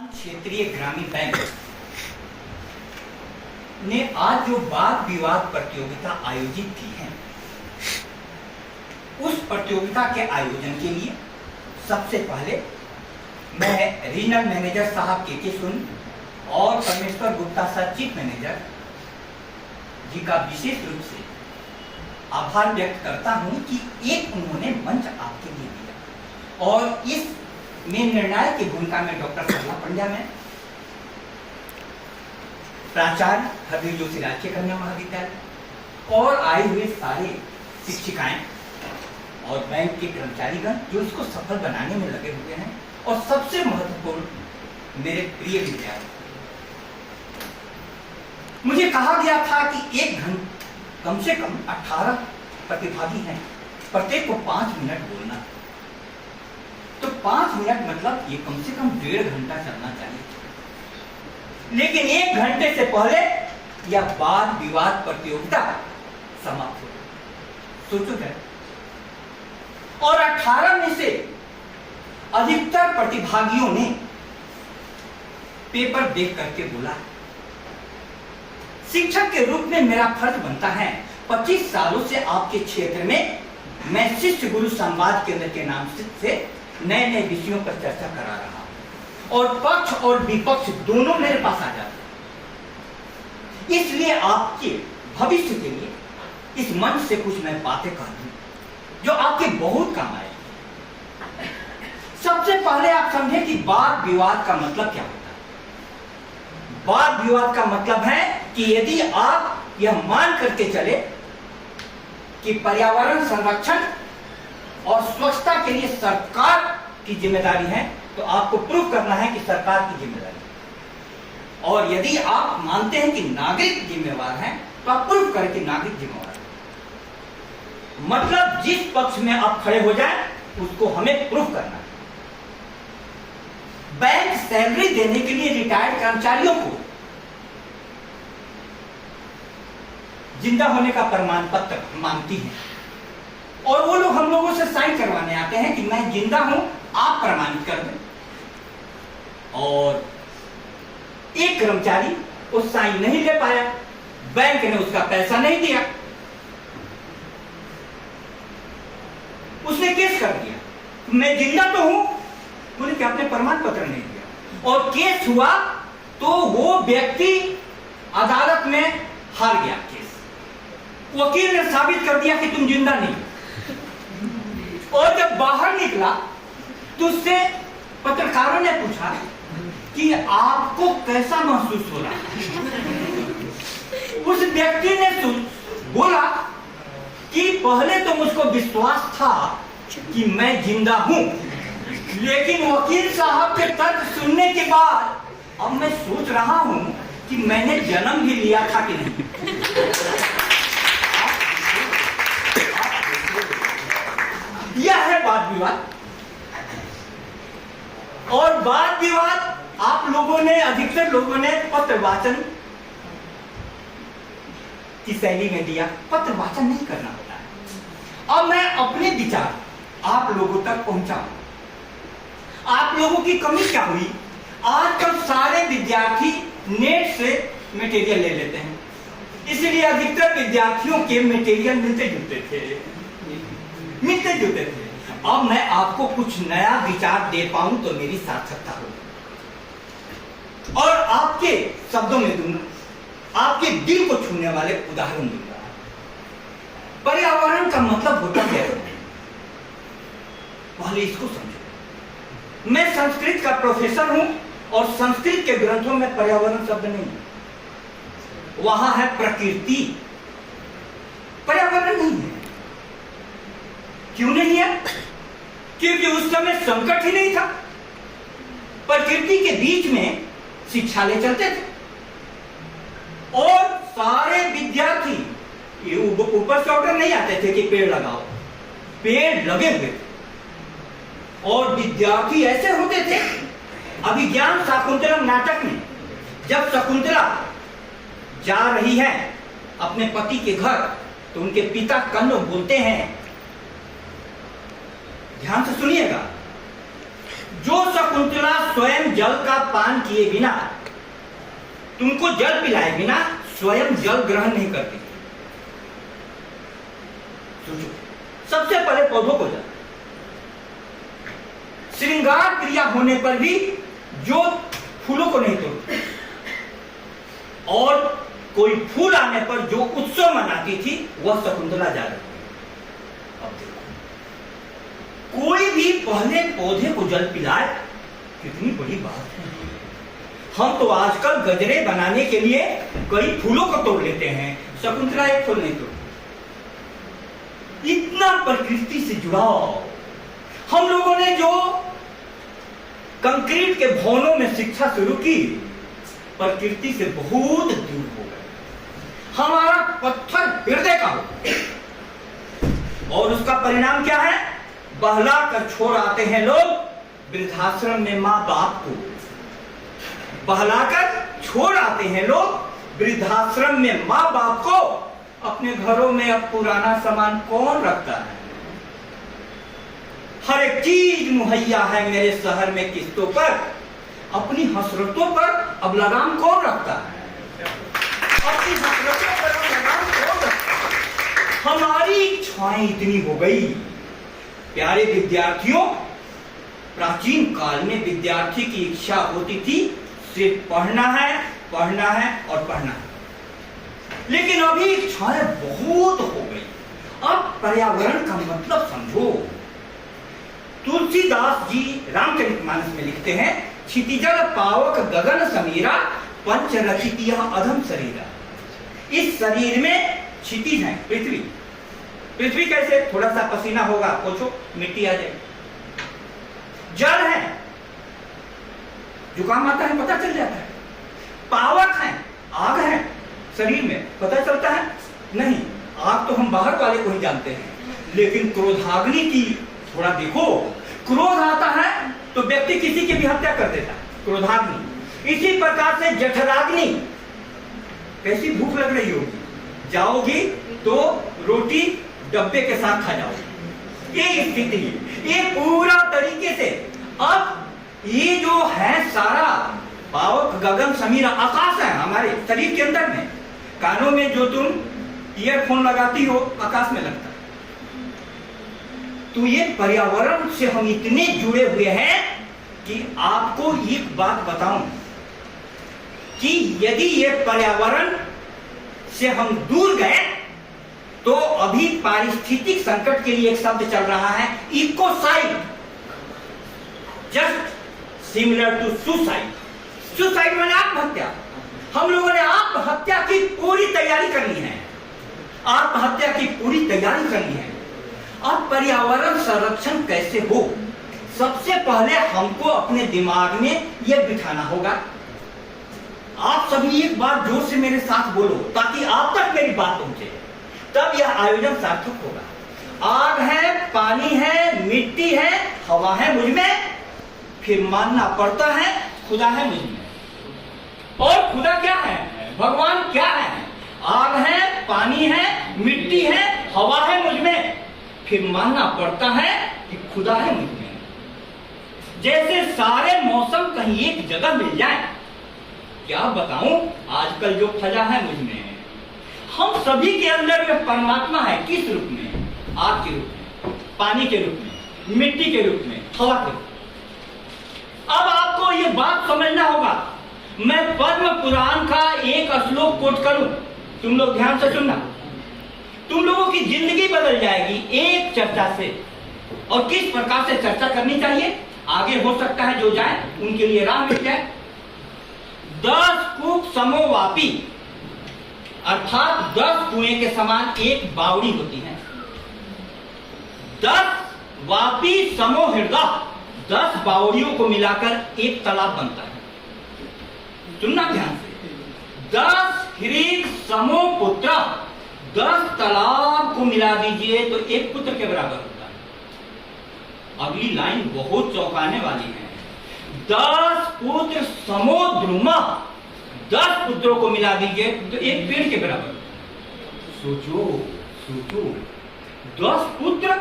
क्षेत्रीय ग्रामीण बैंक ने आज जो वाद विवाद प्रतियोगिता आयोजित की है, उस प्रतियोगिता के आयोजन के लिए सबसे पहले मैं रीजनल मैनेजर साहब के सुन और परमेश्वर गुप्ता सर चीफ मैनेजर जी का विशेष रूप से आभार व्यक्त करता हूं कि एक उन्होंने मंच आपके लिए दिया और इस में निर्णायक की भूमिका में डॉक्टर सरला पंड्या में प्राचार्य हरवीर जोशी राजकीय कन्या महाविद्यालय और आए हुए सारे शिक्षिकाएं और बैंक के कर्मचारीगण जो इसको सफल बनाने में लगे हुए हैं, और सबसे महत्वपूर्ण मेरे प्रिय विद्यार्थी। मुझे कहा गया था कि एक घंटे कम से कम 18 प्रतिभागी हैं, प्रत्येक को 5 मिनट बोलना, तो 5 मिनट मतलब ये कम से कम 1.5 घंटा चलना चाहिए। लेकिन 1 घंटे से पहले यह वाद विवाद प्रतियोगिता समाप्त हो गई। सोचो क्या, और 18 में से अधिकतर प्रतिभागियों ने पेपर देख करके बोला, शिक्षक के रूप में मेरा फर्ज बनता है 25 सालों से आपके क्षेत्र में मैं शिष्य गुरु संवाद केंद्र के नाम से नए नए विषयों पर चर्चा करा रहा हूं और पक्ष और विपक्ष दोनों मेरे पास आ जाते हैं। इसलिए आपके भविष्य के लिए इस मंच से कुछ मैं बातें कह दूं जो आपके बहुत काम आएगी। सबसे पहले आप समझें कि वाद विवाद का मतलब क्या होता है। वाद विवाद का मतलब है कि यदि आप यह मान करके चले कि पर्यावरण संरक्षण और स्वच्छता के लिए सरकार की जिम्मेदारी है, तो आपको प्रूव करना है कि सरकार की जिम्मेदारी है। और यदि आप मानते हैं कि नागरिक जिम्मेवार हैं, तो आप प्रूव करें कि नागरिक जिम्मेवार है। मतलब जिस पक्ष में आप खड़े हो जाएं, उसको हमें प्रूव करना है। बैंक सैलरी देने के लिए रिटायर्ड कर्मचारियों को जिंदा होने का प्रमाण पत्र मांगती है, और वो लोग हम लोगों से साइन करवाने आते हैं कि मैं जिंदा हूं, आप प्रमाणित कर दें। और एक कर्मचारी वो साइन नहीं ले पाया, बैंक ने उसका पैसा नहीं दिया, उसने केस कर दिया, मैं जिंदा तो हूं, बोले कि आपने प्रमाण पत्र नहीं दिया। और केस हुआ तो वो व्यक्ति अदालत में हार गया केस। वकील ने साबित कर दिया कि तुम जिंदा नहीं। और जब बाहर निकला तो उससे पत्रकारों ने पूछा कि आपको कैसा महसूस हो रहा है। उस व्यक्ति ने बोला कि पहले तो मुझको विश्वास था कि मैं जिंदा हूं, लेकिन वकील साहब के तर्क सुनने के बाद अब मैं सोच रहा हूं कि मैंने जन्म भी लिया था कि नहीं। यह है वाद विवाद। और वाद विवाद आप लोगों ने, अधिकतर लोगों ने पत्र वाचन की शैली में दिया। पत्र वाचन नहीं करना होता है। अब मैं अपने विचार आप लोगों तक पहुंचाऊं। आप लोगों की कमी क्या हुई? आजकल सारे विद्यार्थी नेट से मटेरियल ले लेते हैं, इसलिए अधिकतर विद्यार्थियों के मटेरियल मिलते जुलते थे। अब मैं आपको कुछ नया विचार दे पाऊं तो मेरी सार्थकता होगी, और आपके शब्दों में दूंगा, आपके दिल को छूने वाले उदाहरण दूंगा। पर्यावरण का मतलब होता क्या है, पहले इसको समझो। मैं संस्कृत का प्रोफेसर हूं, और संस्कृत के ग्रंथों में पर्यावरण शब्द नहीं है। वहां है प्रकृति, पर्यावरण नहीं है। क्यों नहीं है? क्योंकि उस समय संकट ही नहीं था। प्रकृति के बीच में शिक्षालय चलते थे, और सारे विद्यार्थी ऊपर से ऑर्डर नहीं आते थे कि पेड़ लगाओ, पेड़ लगे हुए थे। और विद्यार्थी ऐसे होते थे, अभिज्ञान शाकुंतलम नाटक में जब शकुंतला जा रही है अपने पति के घर, तो उनके पिता कर्ण बोलते हैं, ध्यान से सुनिएगा, जो शकुंतला स्वयं जल का पान किए बिना, तुमको जल पिलाए बिना स्वयं जल ग्रहण नहीं करती। सोचो, सबसे पहले पौधों को जल, श्रृंगार क्रिया होने पर भी जो फूलों को नहीं तोड़ती, और कोई फूल आने पर जो उत्सव मनाती थी वह शकुंतला जागृत। अब देखो, कोई भी पहले पौधे को जल पिलाए, कितनी बड़ी बात है। हम तो आजकल गजरे बनाने के लिए कई फूलों को तोड़ लेते हैं, शकुंतला एक फूल नहीं तोड़ती। इतना प्रकृति से जुड़ाव। हम लोगों ने जो कंक्रीट के भवनों में शिक्षा शुरू की, प्रकृति से बहुत दूर हो गए। हमारा पत्थर हृदय का हो, और उसका परिणाम क्या है? बहला कर छोड़ आते हैं लोग वृद्धाश्रम में मां बाप को। बहलाकर छोड़ आते हैं लोग वृद्धाश्रम में मां बाप को। अपने घरों में अब पुराना सामान कौन रखता है? हर एक चीज मुहैया है मेरे शहर में किस्तों पर, अपनी हसरतों पर अब लगाम कौन रखता है? अपनी हसरतों पर अब लगाम कौन रखता है? हमारी इच्छाएं इतनी हो गई। प्यारे विद्यार्थियों, प्राचीन काल में विद्यार्थी की इच्छा होती थी सिर्फ पढ़ना है, पढ़ना है और पढ़ना है। लेकिन अभी इच्छाएं बहुत हो गई। अब पर्यावरण का मतलब समझो। तुलसीदास जी रामचरितमानस में लिखते हैं, क्षितिजल पावक गगन समीरा पंच रचितिया अधम शरीरा। इस शरीर में क्षितिज है, पृथ्वी। पृथ्वी कैसे? थोड़ा सा पसीना होगा, पोछो, मिट्टी आ जाए। जल है, जुकाम आता है पता चल जाता है। पावक है, आग है शरीर में, पता चलता है नहीं। आग तो हम बाहर वाले को ही जानते हैं, लेकिन क्रोधाग्नि की थोड़ा देखो। क्रोध आता है तो व्यक्ति किसी की भी हत्या कर देता है, क्रोधाग्नि। इसी प्रकार से जठराग्नि। कैसी भूख लग रही होगी, जाओगी तो रोटी डब्बे के साथ खा जाओगी, ये स्थिति है। ये पूरा तरीके से अब ये जो है सारा पावक गगन समीरा आकाश है हमारे शरीर के अंदर में। कानों में जो तुम ईयरफोन लगाती हो आकाश में लगता है। तो ये पर्यावरण से हम इतने जुड़े हुए हैं कि आपको एक बात बताऊं कि यदि ये पर्यावरण से हम दूर गए तो अभी पारिस्थितिक संकट के लिए एक शब्द चल रहा है, ecocide, just similar to suicide. Suicide माने आत्महत्या। हम लोगों ने आत्महत्या की पूरी तैयारी करनी है, आत्महत्या की पूरी तैयारी करनी है। अब पर्यावरण संरक्षण कैसे हो? सबसे पहले हमको अपने दिमाग में यह बिठाना होगा। आप सभी एक बार जोर से मेरे साथ बोलो ताकि आप तक मेरी बात पहुंचे, तब यह आयोजन सार्थक होगा। आग है, पानी है, मिट्टी है, हवा है मुझ में, फिर मानना पड़ता है खुदा है मुझ में। और खुदा क्या है? भगवान क्या है? आग है, पानी है, मिट्टी है, हवा है मुझ में, फिर मानना पड़ता है कि खुदा है मुझ में। जैसे सारे मौसम कहीं एक जगह मिल जाए, क्या बताऊं आजकल जो फजा है मुझ में। हम सभी के अंदर में परमात्मा है। किस रूप में? आग के रूप में, पानी के रूप में, मिट्टी के रूप में, हवा के रूप में। अब आपको ये बात समझना होगा। मैं पद्म पुराण का एक श्लोक कोट करूं, तुम लोग ध्यान से सुनना। तुम लोगों की जिंदगी बदल जाएगी एक चर्चा से। और किस प्रकार से चर्चा करनी चाहिए, आगे हो सकता है जो जाए उनके लिए राह मिल जाए। 10 कूप समोवापी, अर्थात 10 कुएं के समान एक बावड़ी होती है। 10 वापी समो हृदय, 10 बावड़ियों को मिलाकर एक तालाब बनता है। सुनना ध्यान से। 10 हृदय समो पुत्र, 10 तालाब को मिला दीजिए तो एक पुत्र के बराबर होता है। अगली लाइन बहुत चौंकाने वाली है। 10 पुत्र समो द्रुमा, 10 पुत्रों को मिला दीजिए तो एक पेड़ के बराबर होता है। सोचो सोचो, 10 पुत्र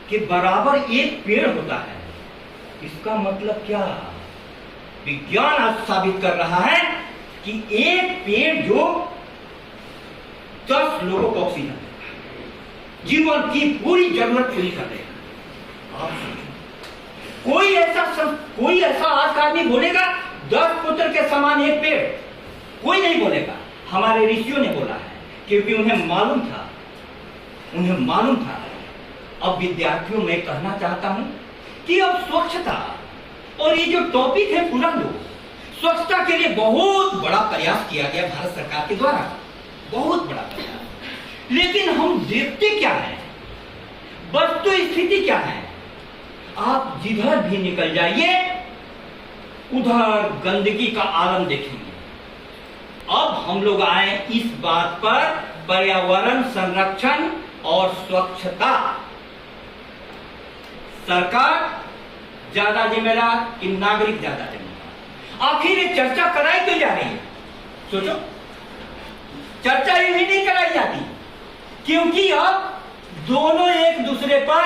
के बराबर एक पेड़ होता है। इसका मतलब क्या? विज्ञान आज साबित कर रहा है कि एक पेड़ जो 10 लोगों को ऑक्सीजन देता है, जीवन की पूरी जरूरत पूरी कर देगा। आप सोचो, कोई ऐसा आज का आदमी बोलेगा 10 पुत्र के समान एक पेड़? कोई नहीं बोलेगा। हमारे ऋषियों ने बोला है, क्योंकि उन्हें मालूम था। अब विद्यार्थियों में कहना चाहता हूं कि अब स्वच्छता और ये जो टॉपिक है पूरा लो, स्वच्छता के लिए बहुत बड़ा प्रयास किया गया भारत सरकार के द्वारा, बहुत बड़ा प्रयास। लेकिन हम देखते क्या है, वस्तु स्थिति क्या है? आप जिधर भी निकल जाइए उधर गंदगी का आलम देखेंगे। अब हम लोग आए इस बात पर, पर्यावरण संरक्षण और स्वच्छता, सरकार ज्यादा जिम्मेदार कि नागरिक ज्यादा जिम्मेदार? आखिर ये चर्चा कराई क्यों जा रही है? सोचो, चर्चा इन्हीं नहीं कराई जाती क्योंकि अब दोनों एक दूसरे पर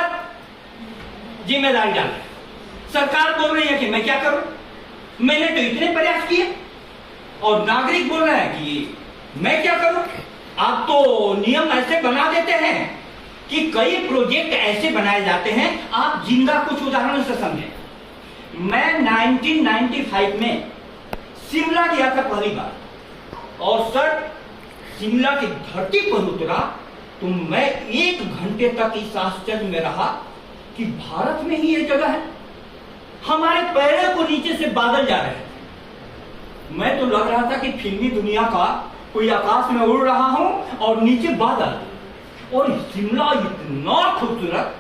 जिम्मेदारी डाल रहे। सरकार बोल रही है कि मैं क्या करूं, मैंने तो इतने प्रयास किए, और नागरिक बोल रहा है कि मैं क्या करूं। आप तो नियम ऐसे बना देते हैं कि कई प्रोजेक्ट ऐसे बनाए जाते हैं। आप जिंदा कुछ उदाहरणों से समझें। मैं 1995 में शिमला गया था पहली बार, और सर शिमला की धरती पर उतरा तो मैं 1 घंटे तक इस आश्चर्य में रहा कि भारत में ही ये जगह है। हमारे पैरों को नीचे से बादल जा रहे थे। मैं तो लग रहा था कि फिल्मी दुनिया का कोई आकाश में उड़ रहा हूं और नीचे बादल, और शिमला इतना खूबसूरत।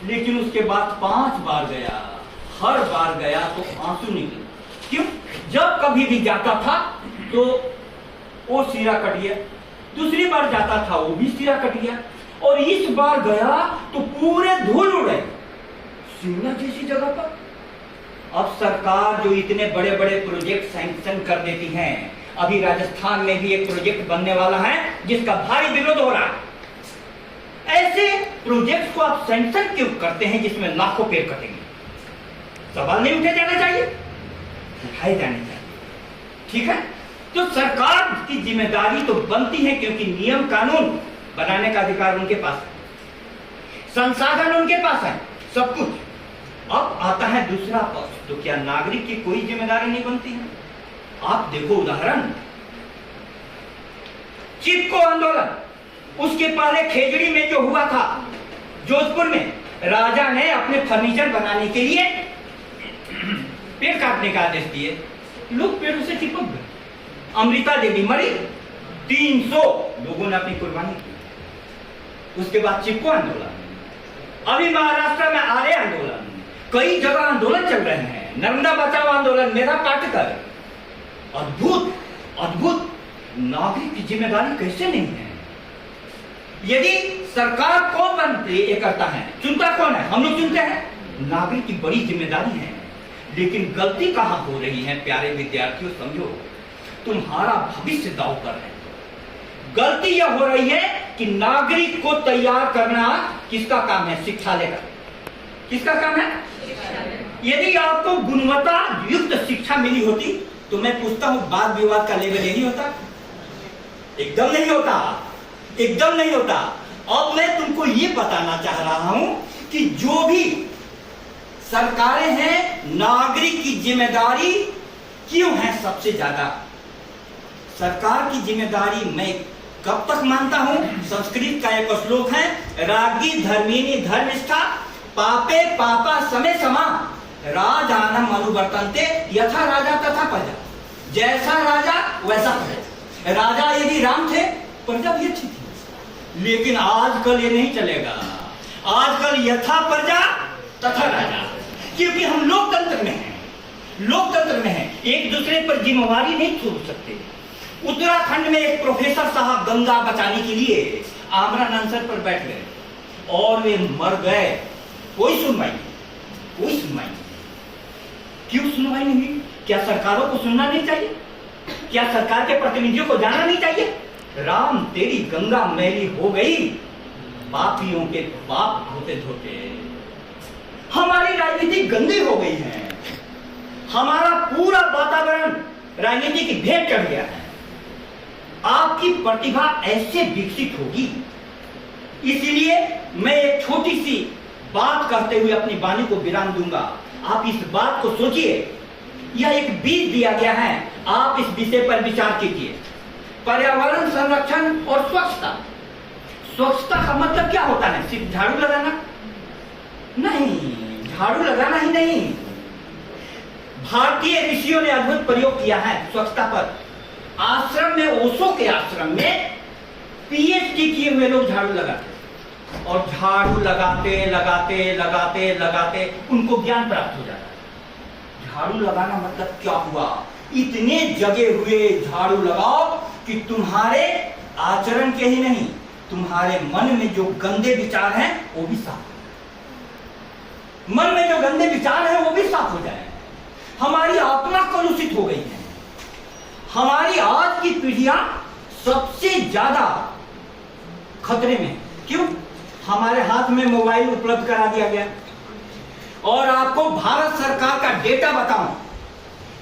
लेकिन उसके बाद 5 बार गया, हर बार गया तो आंसू निकले। क्यों? जब कभी भी जाता था तो वो सिरा कट गया, दूसरी बार जाता था वो भी सिरा कट गया, और इस बार गया तो पूरे धूल उड़े शिमला जैसी जगह पर। अब सरकार जो इतने बड़े बड़े प्रोजेक्ट सैंक्शन कर देती है, अभी राजस्थान में भी एक प्रोजेक्ट बनने वाला है जिसका भारी विरोध हो रहा है। ऐसे प्रोजेक्ट को आप सैंक्शन क्यों करते हैं जिसमें लाखों पेड़ कटेंगे? सवाल नहीं उठे जाना चाहिए? उठाए जाने चाहिए। ठीक है, तो सरकार की जिम्मेदारी तो बनती है, क्योंकि नियम कानून बनाने का अधिकार उनके पास है, संसाधन उनके पास है, सब कुछ। अब आता है दूसरा पक्ष, तो क्या नागरिक की कोई जिम्मेदारी नहीं बनती है? आप देखो उदाहरण, चिपको आंदोलन, उसके पहले खेजड़ी में जो हुआ था जोधपुर में, राजा ने अपने फर्नीचर बनाने के लिए पेड़ काटने का आदेश दिए, लोग पेड़ों से चिपक गए, अमृता देवी मरी, 300 लोगों ने अपनी कुर्बानी की। उसके बाद चिपको आंदोलन, अभी महाराष्ट्र में आर्य आंदोलन, कई जगह आंदोलन चल रहे हैं, नर्मदा बचाओ आंदोलन, मेरा काटकर। अद्भुत अद्भुत। नागरिक की जिम्मेदारी कैसे नहीं है? यदि सरकार कौन बनते करता है, चुनता कौन है? हम लोग चुनते हैं। नागरिक की बड़ी जिम्मेदारी है, लेकिन गलती कहां हो रही है प्यारे विद्यार्थियों? समझो, तुम्हारा भविष्य दांव पर है। गलती यह हो रही है कि नागरिक को तैयार करना किसका काम है? शिक्षा लेकर। किसका काम है? यदि आपको गुणवत्ता युक्त शिक्षा मिली होती तो मैं पूछता हूं, वाद विवाद का लेवल यही होता? एकदम नहीं होता, एकदम नहीं होता। अब मैं तुमको ये बताना चाह रहा हूं कि जो भी सरकारें हैं, नागरिक की जिम्मेदारी क्यों है सबसे ज्यादा? सरकार की जिम्मेदारी मैं कब तक मानता हूं? संस्कृत का एक श्लोक है, राज्ञी धर्मिणी धर्मिष्ठा पापे पापा समय समा राजानम अनुवर्तन्ते यथा राजा तथा प्रजा। जैसा राजा वैसा प्रजा। राजा यदि राम थे, प्रजा भी अच्छी थी। लेकिन आजकल ये नहीं चलेगा। आजकल यथा प्रजा तथा राजा, क्योंकि हम लोकतंत्र में हैं, लोकतंत्र में हैं, एक दूसरे पर जिम्मेवारी नहीं छोड़ सकते। उत्तराखंड में एक प्रोफेसर साहब गंगा बचाने के लिए आमरण अनशन पर बैठ गए और वे मर गए। कोई सुनवाई नहीं, कोई सुनवाई नहीं। क्यों सुनवाई नहीं हुई? क्या सरकारों को सुनना नहीं चाहिए? क्या सरकार के प्रतिनिधियों को जाना नहीं चाहिए? राम तेरी गंगा मैली हो गई पापियों के पाप धोते धोते। हमारी राजनीति गंदी हो गई है, हमारा पूरा वातावरण राजनीति की भेंट चढ़ गया है। आपकी प्रतिभा ऐसे विकसित होगी, इसलिए मैं एक छोटी सी बात कहते हुए अपनी वाणी को विराम दूंगा। आप इस बात को सोचिए, यह एक बीज दिया गया है, आप इस विषय पर विचार कीजिए। पर्यावरण संरक्षण और स्वच्छता। स्वच्छता का मतलब क्या होता है? सिर्फ झाड़ू लगाना नहीं, झाड़ू लगाना ही नहीं। भारतीय ऋषियों ने अद्भुत प्रयोग किया है स्वच्छता पर। आश्रम में, ओशो के आश्रम में पीएचडी किए हुए लोग झाड़ू लगाते, और झाड़ू लगाते लगाते लगाते लगाते उनको ज्ञान प्राप्त हो जाता है। झाड़ू लगाना मतलब क्या हुआ? इतने जगे हुए झाड़ू लगाओ कि तुम्हारे आचरण के ही नहीं, तुम्हारे मन में जो गंदे विचार हैं वो भी साफ हो जाए। मन में जो गंदे विचार हैं वो भी साफ हो जाए। हमारी आत्मा कलुषित हो गई है। हमारी आज की पीढ़ियां सबसे ज्यादा खतरे में। क्यों? हमारे हाथ में मोबाइल उपलब्ध करा दिया गया, और आपको भारत सरकार का डेटा बताऊं,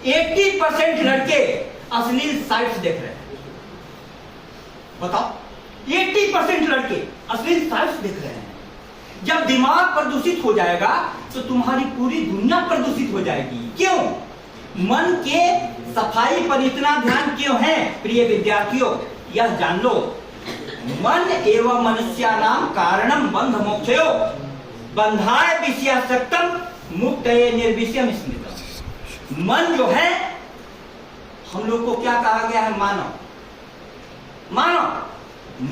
80% लड़के अश्लील साइट्स देख रहे हैं। बताओ, 80% लड़के अश्लील साइट्स देख रहे हैं। जब दिमाग प्रदूषित हो जाएगा तो तुम्हारी पूरी दुनिया प्रदूषित हो जाएगी। क्यों? मन के सफाई पर इतना ध्यान क्यों है? प्रिय विद्यार्थियों, यह जान लो, मन एवं मनुष्यानाम कारणम बंध मोक्षयो बंधाय विषयासक्तम मुक्तये निर्विषयम स्मृतम। मन जो है, हम लोग को क्या कहा गया है? मानव।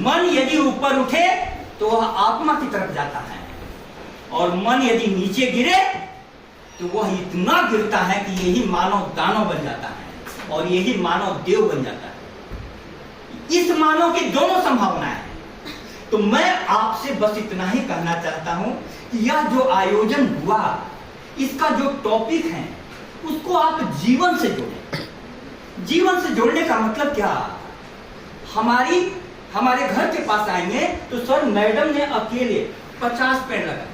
मन यदि ऊपर उठे तो वह आत्मा की तरफ जाता है, और मन यदि नीचे गिरे तो वह इतना गिरता है कि यही मानव दानव बन जाता है, और यही मानव देव बन जाता है। इस मानव की दोनों संभावनाएं हैं। तो मैं आपसे बस इतना ही कहना चाहता हूं कि यह जो आयोजन हुआ, इसका जो टॉपिक है उसको आप जीवन से जोड़ें। जीवन से जोड़ने का मतलब क्या? हमारे घर के पास आएंगे तो सर, मैडम ने अकेले 50 पेड़ लगाए,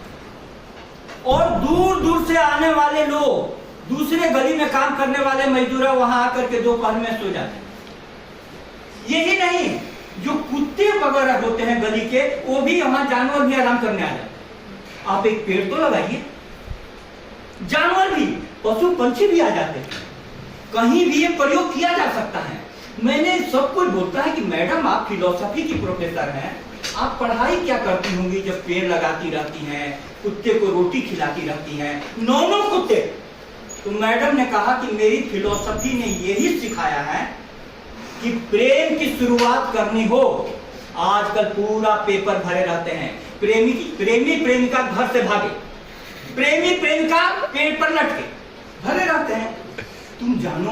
और दूर दूर से आने वाले लोग, दूसरे गली में काम करने वाले मजदूर वहां आकर के दोपहर में सो जाते हैं। यही नहीं, जो कुत्ते वगैरह होते हैं गली के, वो भी वहां, जानवर भी आराम करने आ जाते हैं। आप एक पेड़ तो लगाइए। जानवर भी, पशु पंछी भी आ जाते हैं। कहीं भी ये प्रयोग किया जा सकता है। मैंने सब कुछ बोलता है कि मैडम आप फिलोसफी की प्रोफेसर हैं, आप पढ़ाई क्या करती होंगी जब पेड़ लगाती रहती हैं, कुत्ते को रोटी खिलाती रहती हैं, 9 कुत्ते। तो मैडम ने कहा कि मेरी फिलोसफी ने यही सिखाया है कि प्रेम की शुरुआत करनी हो। आजकल पूरा पेपर भरे रहते हैं, प्रेमी प्रेमिका घर से भागे, प्रेमी प्रेमिका पेड़ पर लटके, भरे रहते हैं। तुम जानो,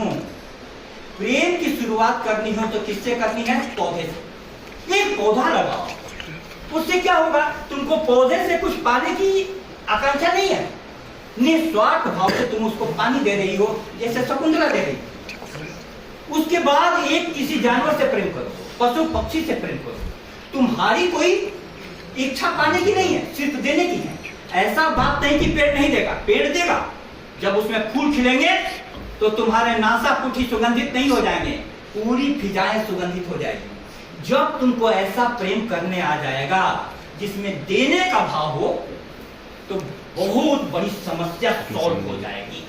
प्रेम की शुरुआत करनी हो तो किससे करनी है? पौधे से। एक पौधा लगाओ, उससे क्या होगा? तुमको पौधे से कुछ पाने की आकांक्षा नहीं है, निस्वार्थ भाव से तुम उसको पानी दे रही हो, जैसे शकुंतला दे रही। उसके बाद एक किसी जानवर से प्रेम करो, पशु पक्षी से प्रेम करो। तुम्हारी कोई इच्छा पाने की नहीं है, सिर्फ देने की है। ऐसा बात नहीं कि पेड़ नहीं देगा, पेड़ देगा। जब उसमें फूल खिलेंगे तो तुम्हारे नासापुटी सुगंधित नहीं हो जाएंगे, पूरी फिजाएं सुगंधित हो जाएगी। जब तुमको ऐसा प्रेम करने आ जाएगा जिसमें देने का भाव हो, तो बहुत बड़ी समस्या सॉल्व हो जाएगी।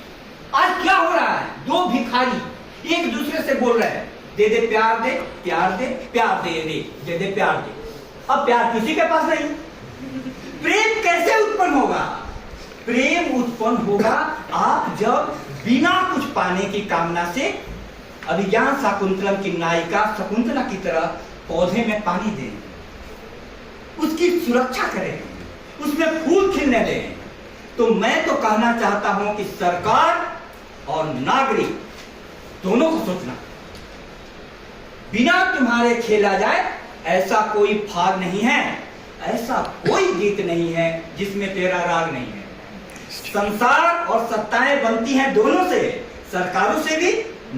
आज क्या हो रहा है? 2 भिखारी एक दूसरे से बोल रहे हैं, दे दे प्यार, दे प्यार, दे प्यार, दे दे दे दे प्यार, दे। अब प्यार किसी के पास नहीं। प्रेम कैसे उत्पन्न होगा? प्रेम उत्पन्न होगा आप जब बिना कुछ पाने की कामना से, अभिज्ञान शाकुंतलम की नायिका शकुंतला की तरह पौधे में पानी दें, उसकी सुरक्षा करें, उसमें फूल खिलने दें। तो मैं तो कहना चाहता हूं कि सरकार और नागरिक दोनों को सोचना, बिना तुम्हारे खेला जाए ऐसा कोई फाग नहीं है, ऐसा कोई गीत नहीं है जिसमें तेरा राग नहीं है। संसार और सत्ताएं बनती हैं दोनों से, सरकारों से भी,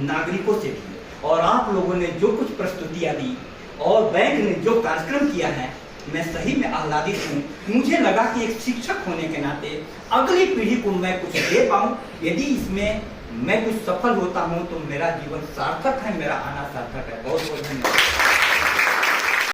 नागरिकों से भी। और आप लोगों ने जो कुछ प्रस्तुतियां दी और बैंक ने जो कार्यक्रम किया है, मैं सही में आह्लादित हूँ। मुझे लगा कि एक शिक्षक होने के नाते अगली पीढ़ी को मैं कुछ दे पाऊँ। यदि इसमें मैं कुछ सफल होता हूँ तो मेरा जीवन सार्थक है, मेरा आना सार्थक है। बहुत बहुत धन्यवाद।